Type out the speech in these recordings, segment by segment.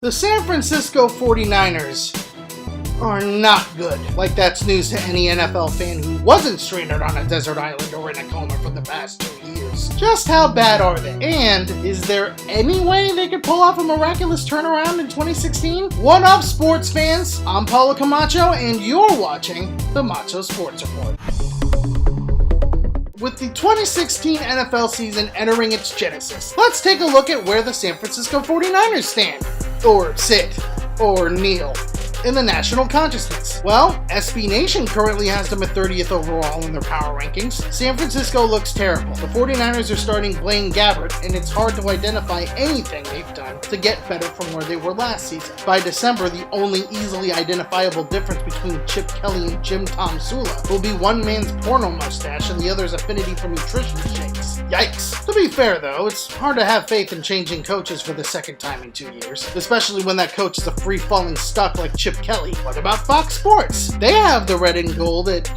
The San Francisco 49ers are not good. Like that's news to any NFL fan who wasn't stranded on a desert island or in a coma for the past 2 years. Just how bad are they? And is there any way they could pull off a miraculous turnaround in 2016? What up, sports fans? I'm Paulo Camacho, and you're watching the Macho Sports Report. With the 2016 NFL season entering its genesis, let's take a look at where the San Francisco 49ers stand, or sit, or kneel in the national consciousness. Well, SB Nation currently has them at 30th overall in their power rankings. San Francisco looks terrible. The 49ers are starting Blaine Gabbert, and it's hard to identify anything they've done to get better from where they were last season. By December, the only easily identifiable difference between Chip Kelly and Jim Tom Sula will be one man's porno mustache and the other's affinity for nutrition shakes. Yikes. To be fair though, it's hard to have faith in changing coaches for the second time in 2 years, especially when that coach is a free-falling stuck like Chip Kelly. What about Fox Sports? They have the red and gold at,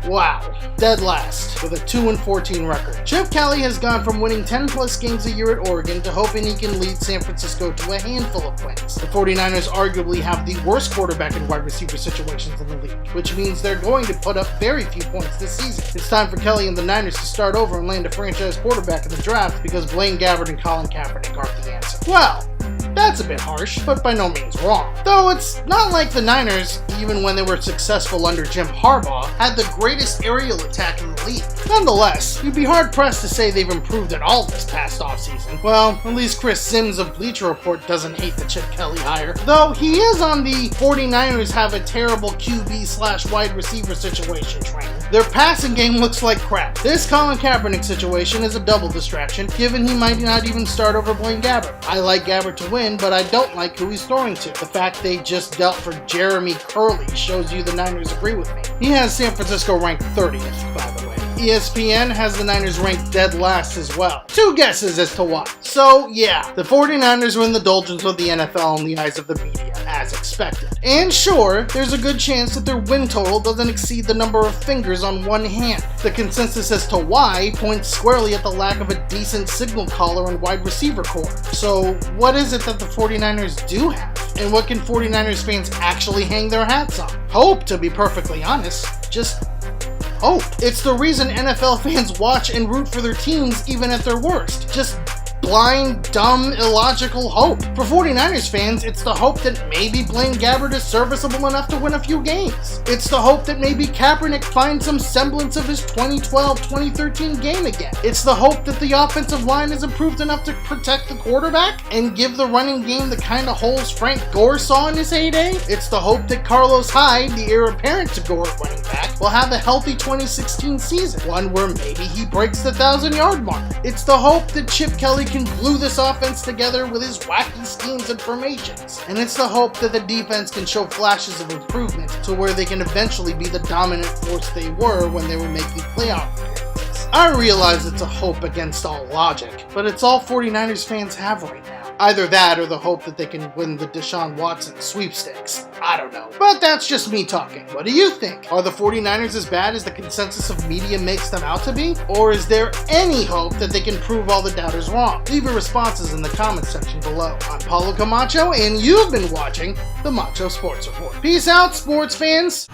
wow, dead last with a 2-14 record. Chip Kelly has gone from winning 10 plus games a year at Oregon to hoping he can lead San Francisco to a handful of wins. The 49ers arguably have the worst quarterback and wide receiver situations in the league, which means they're going to put up very few points this season. It's time for Kelly and the Niners to start over and land a franchise quarterback in the draft because Blaine Gabbert and Colin Kaepernick aren't the answer. Well, that's a bit harsh, but by no means wrong. Though it's not like the Niners, even when they were successful under Jim Harbaugh, had the greatest aerial attack in the league. Nonetheless, you'd be hard-pressed to say they've improved at all this past offseason. Well, at least Chris Sims of Bleacher Report doesn't hate the Chip Kelly hire, though he is on the 49ers have a terrible QB/wide receiver situation train. Their passing game looks like crap. This Colin Kaepernick situation is a double distraction, given he might not even start over Blaine Gabbert. I like Gabbert to win, but I don't like who he's throwing to. The fact they just dealt for Jeremy Curley shows you the Niners agree with me. He has San Francisco ranked 30th, by the way. ESPN has the Niners ranked dead last as well. 2 guesses as to why. So yeah, the 49ers are in the doldrums of the NFL in the eyes of the media, as expected. And sure, there's a good chance that their win total doesn't exceed the number of fingers on one hand. The consensus as to why points squarely at the lack of a decent signal caller and wide receiver core. So what is it that the 49ers do have? And what can 49ers fans actually hang their hats on? Hope, to be perfectly honest. Just hope. It's the reason NFL fans watch and root for their teams even at their worst. Just blind, dumb, illogical hope. For 49ers fans, it's the hope that maybe Blaine Gabbert is serviceable enough to win a few games. It's the hope that maybe Kaepernick finds some semblance of his 2012-2013 game again. It's the hope that the offensive line is improved enough to protect the quarterback and give the running game the kind of holes Frank Gore saw in his heyday. It's the hope that Carlos Hyde, the heir apparent to Gore at running back, will have a healthy 2016 season, one where maybe he breaks the 1,000-yard mark. It's the hope that Chip Kelly can glue this offense together with his wacky schemes and formations. And it's the hope that the defense can show flashes of improvement to where they can eventually be the dominant force they were when they were making playoff appearances. I realize it's a hope against all logic, but it's all 49ers fans have right now. Either that or the hope that they can win the Deshaun Watson sweepstakes. I don't know. But that's just me talking. What do you think? Are the 49ers as bad as the consensus of media makes them out to be? Or is there any hope that they can prove all the doubters wrong? Leave your responses in the comments section below. I'm Paulo Camacho, and you've been watching the Macho Sports Report. Peace out, sports fans!